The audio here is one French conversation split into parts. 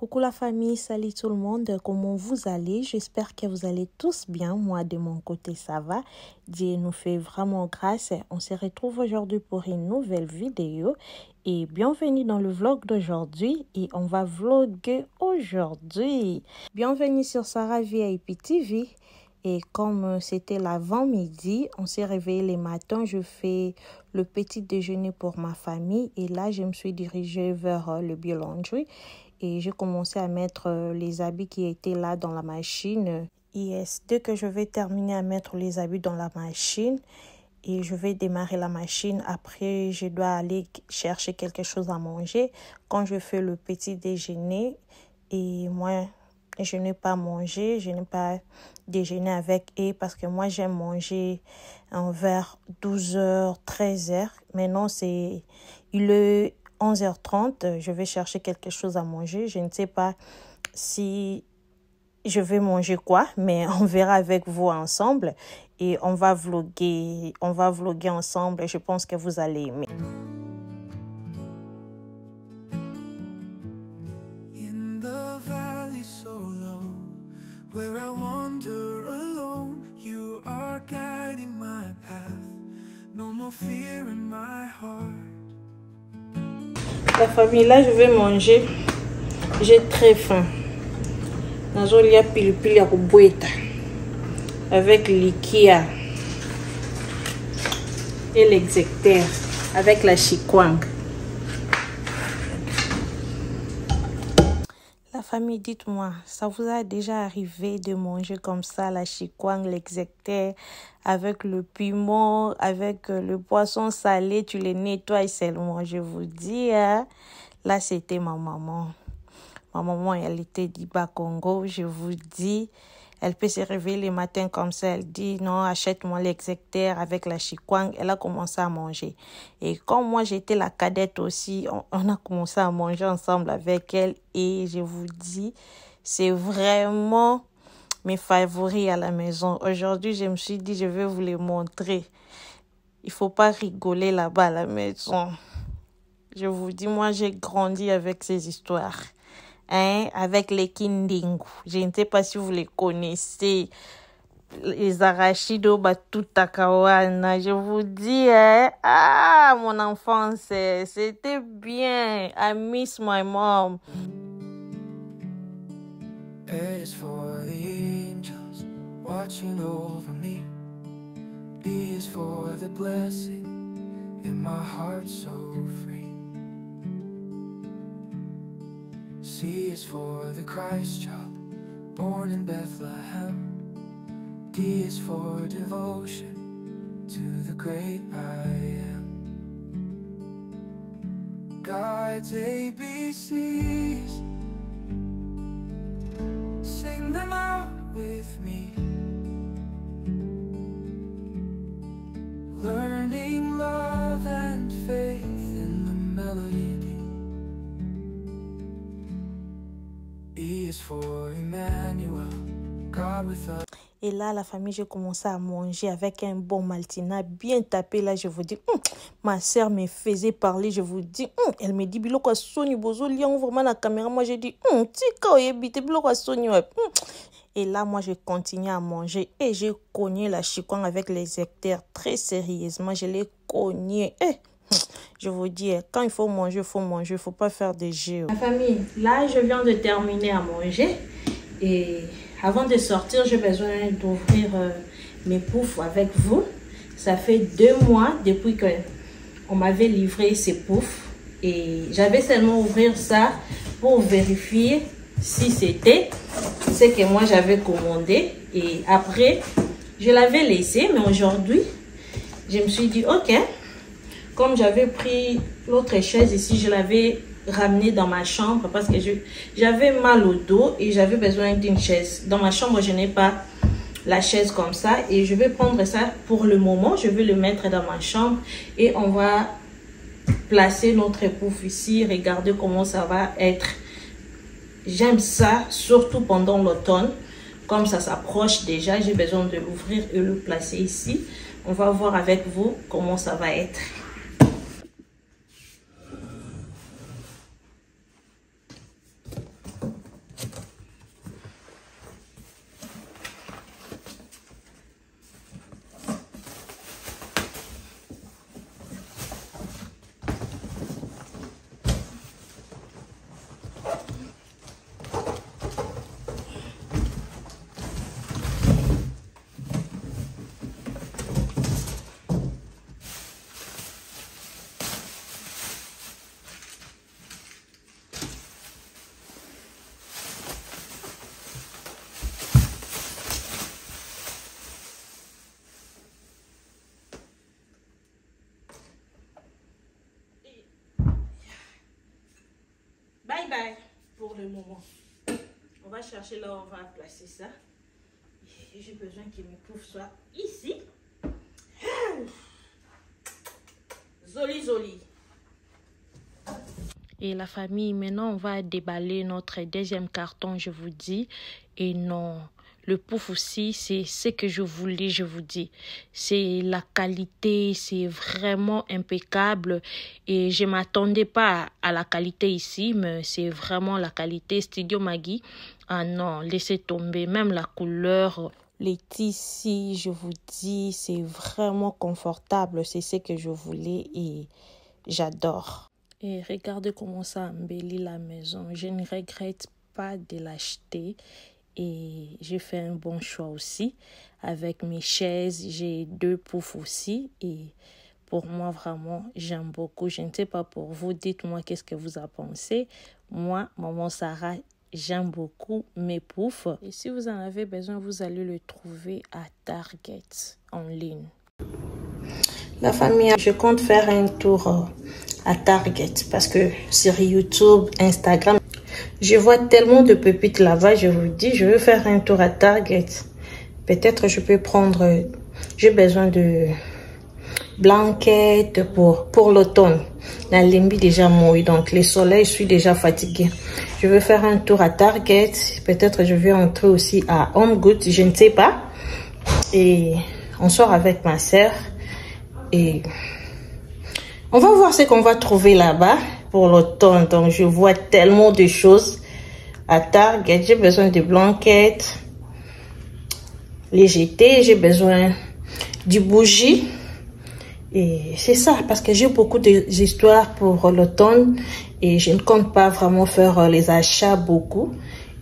Coucou la famille, salut tout le monde, comment vous allez? J'espère que vous allez tous bien. Moi de mon côté ça va, Dieu nous fait vraiment grâce. On se retrouve aujourd'hui pour une nouvelle vidéo et bienvenue dans le vlog d'aujourd'hui et on va vlogger aujourd'hui. Bienvenue sur Sarah VIP TV. Et comme c'était l'avant-midi, on s'est réveillé les matins, je fais le petit déjeuner pour ma famille. Et là, je me suis dirigée vers le Bio-Laundry. Et j'ai commencé à mettre les habits qui étaient là dans la machine. Et dès que je vais terminer à mettre les habits dans la machine, et je vais démarrer la machine. Après, je dois aller chercher quelque chose à manger. Quand je fais le petit déjeuner, et moi, je n'ai pas mangé, je n'ai pas déjeuné avec eux parce que moi, j'aime manger vers 12h, 13h. Maintenant, il est 11h30. Je vais chercher quelque chose à manger. Je ne sais pas si je vais manger quoi, mais on verra avec vous ensemble. Et on va vlogger ensemble. Je pense que vous allez aimer. Where I wander alone, you are guiding my path. No more fear in my heart. La famille, là, je vais manger. J'ai très faim. Nazolia pilipili ya kubueta avec l'ikia et l'execteur avec la chikwang. La famille, dites-moi, ça vous a déjà arrivé de manger comme ça la chikwang, l'execteur, avec le piment, avec le poisson salé, tu les nettoies seulement, je vous dis, hein? Là, c'était ma maman. Ma maman, elle était d'Iba Congo, je vous dis. Elle peut se réveiller le matin comme ça. Elle dit, non, achète-moi l'execteur avec la chikwang. Elle a commencé à manger. Et comme moi, j'étais la cadette aussi, on a commencé à manger ensemble avec elle. Et je vous dis, c'est vraiment mes favoris à la maison. Aujourd'hui, je me suis dit, je vais vous les montrer. Il ne faut pas rigoler là-bas à la maison. Je vous dis, moi, j'ai grandi avec ces histoires. Avec les kindingu. Je ne sais pas si vous les connaissez. Les arachides au batutakawana. Je vous dis, mon enfance, c'était bien. I miss my mom. A is for the angels watching over me. B is for the blessing in my heart so free. C is for the Christ child born in Bethlehem. D is for devotion to the great I am. God's ABCs, sing them out with me. Learning love and faith in the melody. E is for Emmanuel, God with us. Et là, la famille, j'ai commencé à manger avec un bon maltina bien tapé. Là, je vous dis, ma soeur me faisait parler. Je vous dis, elle me dit, bilo kwa soni bozo liang vraiment la caméra. Moi, j'ai dit, tika oyebite bilo kwa soni. Et là, moi, je continue à manger et j'ai cogné la chikwang avec les hectares très sérieusement. Je l'ai cogné. Je vous dis, quand il faut manger, il faut manger. Il ne faut pas faire des jeux. La famille, là, je viens de terminer à manger. Et avant de sortir, j'ai besoin d'ouvrir mes poufs avec vous. Ça fait 2 mois depuis qu'on m'avait livré ces poufs. Et j'avais seulement ouvert ça pour vérifier si c'était ce que moi j'avais commandé. Et après, je l'avais laissé. Mais aujourd'hui, je me suis dit, ok. Comme j'avais pris l'autre chaise ici, je l'avais ramenée dans ma chambre parce que j'avais mal au dos et j'avais besoin d'une chaise. Dans ma chambre, je n'ai pas la chaise comme ça et je vais prendre ça pour le moment. Je vais le mettre dans ma chambre et on va placer notre pouf ici. Regardez comment ça va être. J'aime ça, surtout pendant l'automne. Comme ça s'approche déjà, j'ai besoin de l'ouvrir et le placer ici. On va voir avec vous comment ça va être. moment. On va chercher là où on va placer ça. J'ai besoin que mes poufs soient ici. Zoli, zoli. Et la famille, maintenant on va déballer notre deuxième carton, je vous dis. Et non, le pouf aussi, c'est ce que je voulais, je vous dis. C'est la qualité, c'est vraiment impeccable. Et je ne m'attendais pas à la qualité ici, mais c'est vraiment la qualité Studio Maggie. Ah non, laissez tomber, même la couleur. Les tissus, je vous dis, c'est vraiment confortable. C'est ce que je voulais et j'adore. Et regardez comment ça embellit la maison. Je ne regrette pas de l'acheter. Et j'ai fait un bon choix aussi. Avec mes chaises, j'ai 2 poufs aussi. Et pour moi, vraiment, j'aime beaucoup. Je ne sais pas pour vous. Dites-moi qu'est-ce que vous en pensez. Moi, maman Sarah, j'aime beaucoup mes poufs. Et si vous en avez besoin, vous allez le trouver à Target en ligne. La famille, je compte faire un tour à Target parce que sur YouTube, Instagram, je vois tellement de pépites là-bas. Je vous dis, je veux faire un tour à Target. Peut-être je peux prendre, j'ai besoin de blanquettes pour l'automne. La limbi déjà mouille, donc le soleil, je suis déjà fatiguée. Je veux faire un tour à Target. Peut-être je vais entrer aussi à Home Goods, je ne sais pas. Et on sort avec ma soeur. Et on va voir ce qu'on va trouver là-bas pour l'automne. Donc, je vois tellement de choses à Target. J'ai besoin de blanquettes, les jeter. J'ai besoin du bougie. Et c'est ça, parce que j'ai beaucoup d'histoires pour l'automne. Et je ne compte pas vraiment faire les achats beaucoup.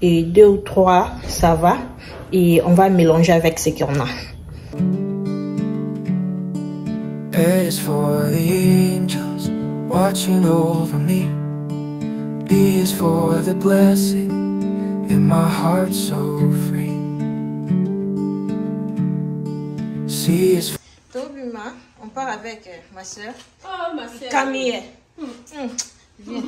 Et 2 ou 3, ça va. Et on va mélanger avec ce qu'on a. A is for the angels watching over me. B is for the blessing in my heart so free. C is for... Tobima, on part avec ma soeur. Oh, ma soeur. Camille. Viens.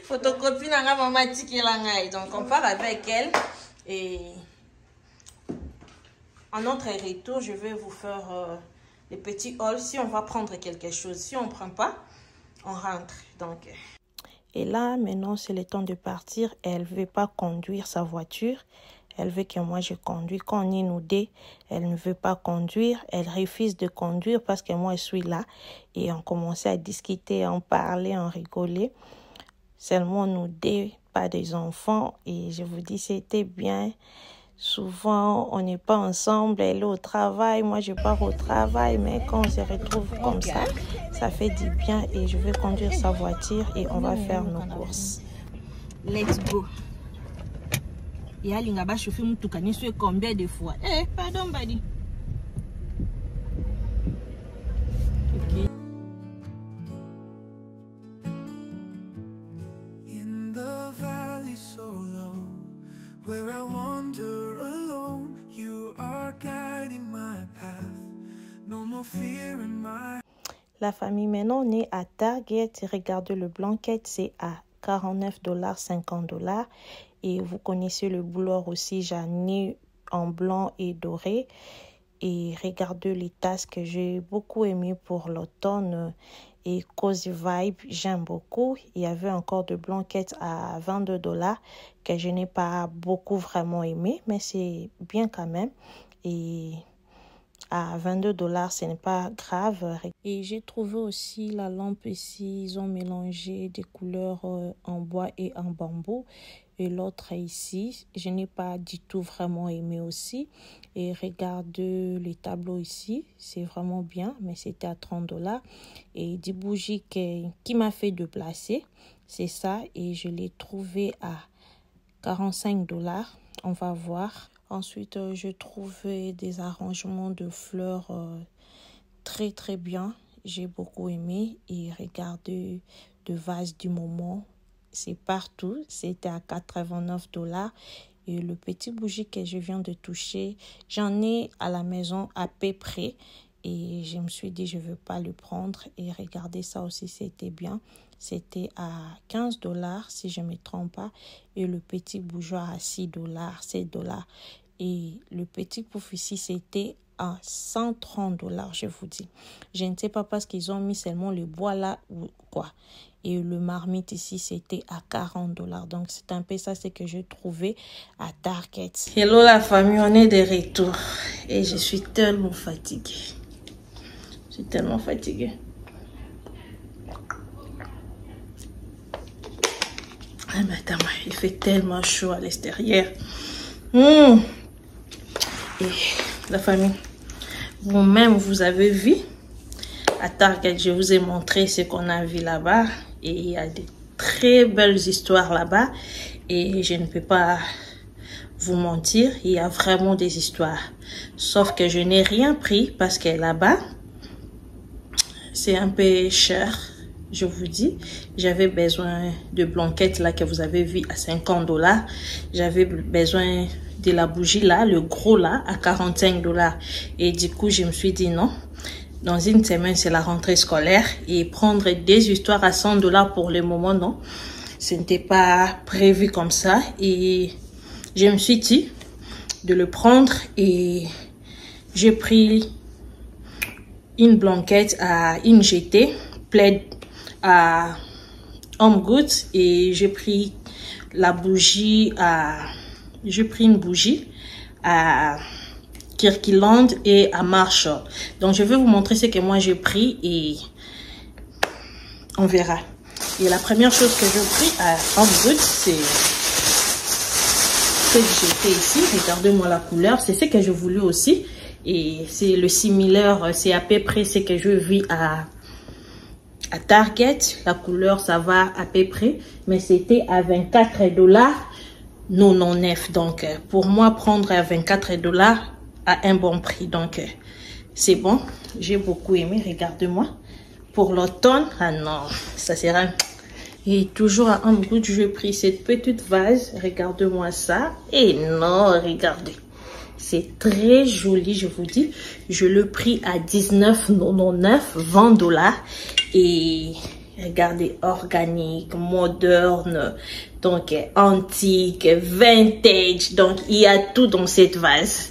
Photocopie nanga maman tiki langai. Donc on part avec elle et en notre retour, je vais vous faire les petits hauls. Si on va prendre quelque chose, si on ne prend pas, on rentre. Donc, et là, maintenant, c'est le temps de partir. Elle ne veut pas conduire sa voiture. Elle veut que moi, je conduise. Quand on est nous deux, elle ne veut pas conduire. Elle refuse de conduire parce que moi, je suis là. Et on commençait à discuter, à en parler, à en rigoler. Seulement nous deux, pas des enfants. Et je vous dis, c'était bien. Souvent, on n'est pas ensemble, elle est au travail, moi je pars au travail, mais quand on se retrouve comme ça, ça fait du bien et je vais conduire sa voiture et on va faire nos courses. Let's go. Et Alinga va chauffer mon toukani sur combien de fois? Eh, pardon, Badi. Ok. In the valley so low, where I wander alone, you are guiding my path. No more fear in my... La famille, maintenant on est à Target. Regardez le blanket, c'est à $49, $50. Et vous connaissez le bouloir aussi, j'en ai en blanc et doré. Et regardez les tasses que j'ai beaucoup aimé pour l'automne. Et Cozy Vibe, j'aime beaucoup. Il y avait encore de blanquettes à $22 que je n'ai pas beaucoup vraiment aimé, mais c'est bien quand même. Et à $22, ce n'est pas grave. Et j'ai trouvé aussi la lampe ici. Ils ont mélangé des couleurs en bois et en bambou. Et l'autre ici, je n'ai pas du tout vraiment aimé aussi. Et regardez les tableaux ici, c'est vraiment bien, mais c'était à $30. Et des bougies qui m'a fait déplacer, c'est ça. Et je l'ai trouvé à $45. On va voir. Ensuite, j'ai trouvé des arrangements de fleurs très très bien. J'ai beaucoup aimé. Et regardez le vase du moment. C'est partout. C'était à $89. Et le petit bougie que je viens de toucher, j'en ai à la maison à peu près. Et je me suis dit, je ne veux pas le prendre. Et regardez, ça aussi, c'était bien. C'était à 15 $, si je ne me trompe pas. Et le petit bougeoir à 6 $, 7 $. Et le petit pouf ici, c'était à 130 $, je vous dis. Je ne sais pas parce qu'ils ont mis seulement le bois là ou quoi. Et le marmite ici, c'était à 40 $. Donc, c'est un peu ça, c'est que j'ai trouvé à Target. Hello la famille, on est de retour. Et je suis tellement fatiguée. Je suis tellement fatiguée. Ah, mais attends, il fait tellement chaud à l'extérieur. Et la famille, vous-même, vous avez vu à Target, je vous ai montré ce qu'on a vu là-bas. Et il y a de très belles histoires là-bas. Et je ne peux pas vous mentir, il y a vraiment des histoires. Sauf que je n'ai rien pris parce que là-bas, c'est un peu cher. Je vous dis, j'avais besoin de blanquettes là que vous avez vu à 50 $. J'avais besoin de la bougie là, le gros là, à 45 $. Et du coup, je me suis dit non. Dans une semaine, c'est la rentrée scolaire. Et prendre des histoires à 100 $ pour le moment, non. Ce n'était pas prévu comme ça. Et je me suis dit de le prendre. Et j'ai pris une blanquette à une GT, plaid à Home Goods. Et j'ai pris la bougie à... J'ai pris une bougie à Kirkland et à Marshall. Donc, je vais vous montrer ce que moi j'ai pris et on verra. Et la première chose que j'ai pris à Home Goods, c'est ce que j'ai fait ici. Regardez-moi la couleur. C'est ce que je voulais aussi. Et c'est le similaire. C'est à peu près ce que je vis à Target. La couleur, ça va à peu près. Mais c'était à 24 $. Non, non, neuf. Donc, pour moi, prendre à 24 $ à un bon prix. Donc, c'est bon. J'ai beaucoup aimé. Regardez-moi. Pour l'automne, ah non, ça sera... Et toujours à Home Goods, j'ai pris cette petite vase. Regardez-moi ça. Et non, regardez. C'est très joli, je vous dis. Je le pris à 19,99, 20 $. Et... regardez, organique, moderne, donc antique, vintage. Donc, il y a tout dans cette vase.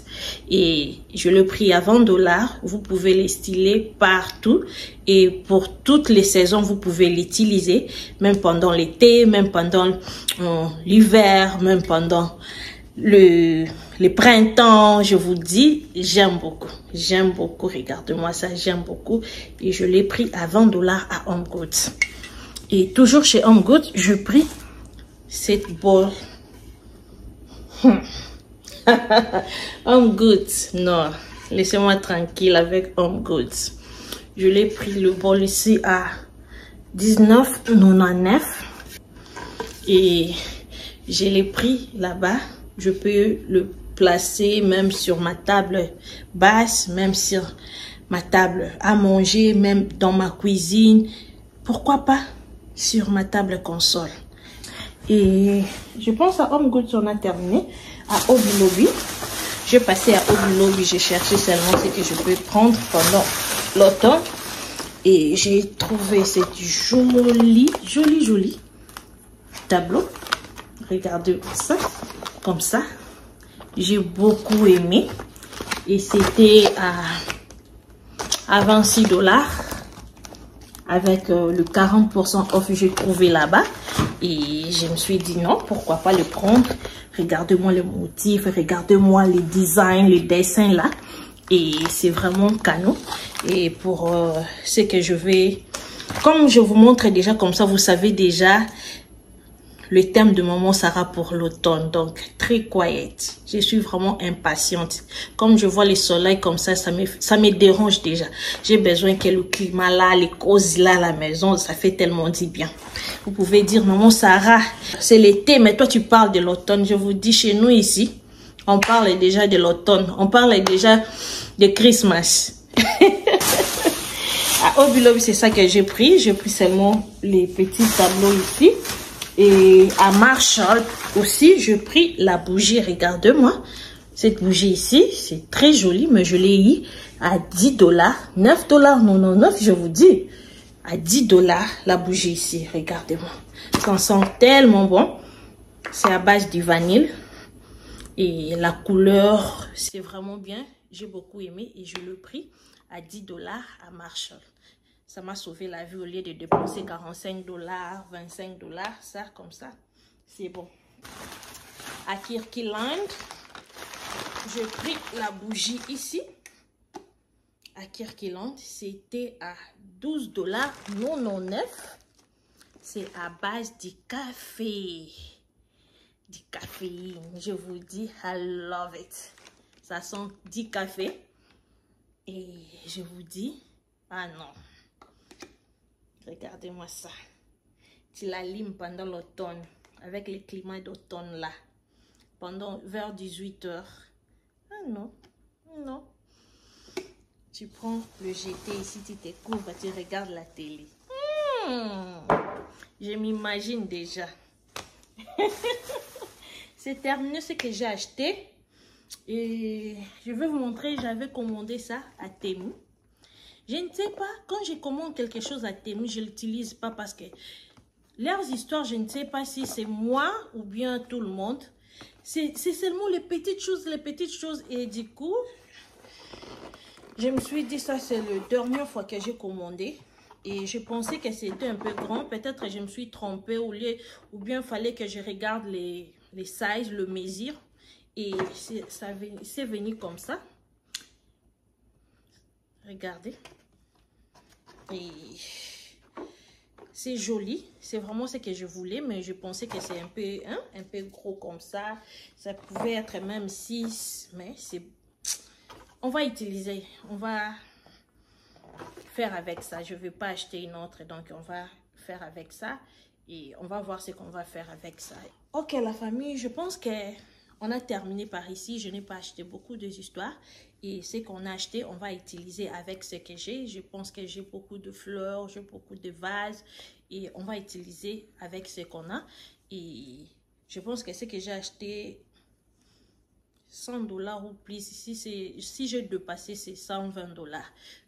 Et je le pris à 20 $. Vous pouvez les styler partout. Et pour toutes les saisons, vous pouvez l'utiliser. Même pendant l'été, même pendant l'hiver, même pendant le printemps. Je vous dis, j'aime beaucoup. J'aime beaucoup. Regardez-moi ça, j'aime beaucoup. Et je l'ai pris à 20 $ à Home Goods. Et toujours chez Home Goods, je pris cette bowl. Home Goods, non. Laissez-moi tranquille avec Home Goods. Je l'ai pris le bol ici à 19,99. Et je l'ai pris là-bas. Je peux le placer même sur ma table basse, même sur ma table à manger, même dans ma cuisine. Pourquoi pas sur ma table console. Et je pense à Home Goods, on a terminé. À Hobby Lobby, j'ai passé à Hobby Lobby, j'ai cherché seulement ce que je peux prendre pendant l'automne. Et j'ai trouvé cette joli tableau. Regardez ça, comme ça. J'ai beaucoup aimé. Et c'était à 26 $. Avec le 40% off, j'ai trouvé là-bas. Et je me suis dit non, pourquoi pas le prendre. Regardez-moi les motifs, regardez-moi les designs, les dessins là. Et c'est vraiment canon. Et pour ce que je vais... Comme je vous montre déjà comme ça, vous savez déjà le thème de Maman Sarah pour l'automne. Donc, très quiet. Je suis vraiment impatiente. Comme je vois le soleil comme ça me dérange déjà. J'ai besoin que le climat là, les causes là à la maison, ça fait tellement du bien. Vous pouvez dire, Maman Sarah, c'est l'été, mais toi tu parles de l'automne. Je vous dis, chez nous ici, on parle déjà de l'automne. On parle déjà de Christmas. À Hobby Lobby, c'est ça que j'ai pris. J'ai pris seulement les petits tableaux ici. Et à Marshall aussi, j'ai pris la bougie. Regardez-moi. Cette bougie ici, c'est très joli, mais je l'ai eu à 10 $, 9,99 $, je vous dis. À 10 $ la bougie ici, regardez-moi. Ça sent tellement bon. C'est à base du vanille. Et la couleur, c'est vraiment bien. J'ai beaucoup aimé et je l'ai pris à 10 $ à Marshall. Ça m'a sauvé la vie au lieu de dépenser 45 $, 25 $. Ça, comme ça, c'est bon. À Kirkland, j'ai pris la bougie ici. À Kirkland, c'était à 12,99 $. C'est à base du café. Du caféine. Je vous dis, I love it. Ça sent du café. Et je vous dis, ah non. Regardez-moi ça. Tu la limes pendant l'automne. Avec le climat d'automne là. Pendant vers 18 h. Ah non. Non. Tu prends le GT ici, tu te couvres, tu regardes la télé. Je m'imagine déjà. C'est terminé ce que j'ai acheté. Et je vais vous montrer, j'avais commandé ça à Temu. Je ne sais pas, quand je commande quelque chose à Temu, je ne l'utilise pas parce que leurs histoires, je ne sais pas si c'est moi ou bien tout le monde. C'est seulement les petites choses. Et du coup, je me suis dit, ça c'est la dernière fois que j'ai commandé. Et je pensais que c'était un peu grand. Peut-être que je me suis trompée ou bien il fallait que je regarde les sizes, le mesure. Et c'est venu comme ça. Regardez. Et c'est joli. C'est vraiment ce que je voulais. Mais je pensais que c'est un peu gros comme ça. Ça pouvait être même 6. Mais c'est... On va utiliser. On va faire avec ça. Je ne vais pas acheter une autre. Donc, on va faire avec ça. Et on va voir ce qu'on va faire avec ça. Ok, la famille, je pense que on a terminé par ici. Je n'ai pas acheté beaucoup d'histoires. Et ce qu'on a acheté, on va utiliser avec ce que j'ai. Je pense que j'ai beaucoup de fleurs, j'ai beaucoup de vases. Et on va utiliser avec ce qu'on a. Et je pense que ce que j'ai acheté, 100 $ ou plus. Si j'ai dépassé, c'est 120 $.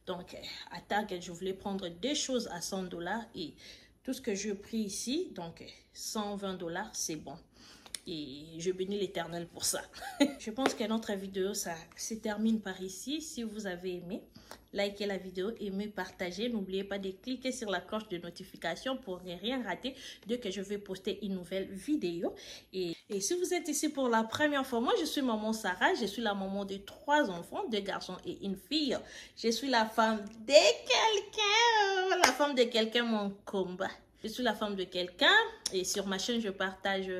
Donc, à Target, je voulais prendre des choses à 100 $. Et tout ce que j'ai pris ici, donc 120 $, c'est bon. Et je bénis l'Éternel pour ça. Je pense que notre vidéo, ça se termine par ici. Si vous avez aimé, likez la vidéo, aimez, partagez. N'oubliez pas de cliquer sur la cloche de notification pour ne rien rater dès que je vais poster une nouvelle vidéo. Et si vous êtes ici pour la première fois, moi je suis maman Sarah. Je suis la maman de 3 enfants, 2 garçons et une fille. Je suis la femme de quelqu'un. La femme de quelqu'un, mon combat. Je suis la femme de quelqu'un et sur ma chaîne, je partage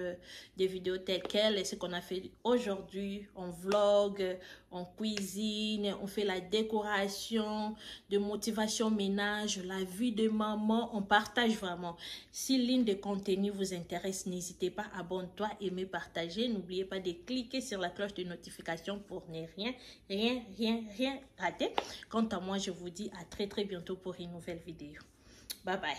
des vidéos telles quelles et ce qu'on a fait aujourd'hui. On vlog, on cuisine, on fait la décoration, de motivation ménage, la vie de maman. On partage vraiment. Si l'une des contenus vous intéresse, n'hésitez pas, abonne-toi, aimez, partagez. N'oubliez pas de cliquer sur la cloche de notification pour ne rien rater. Quant à moi, je vous dis à très bientôt pour une nouvelle vidéo. Bye bye.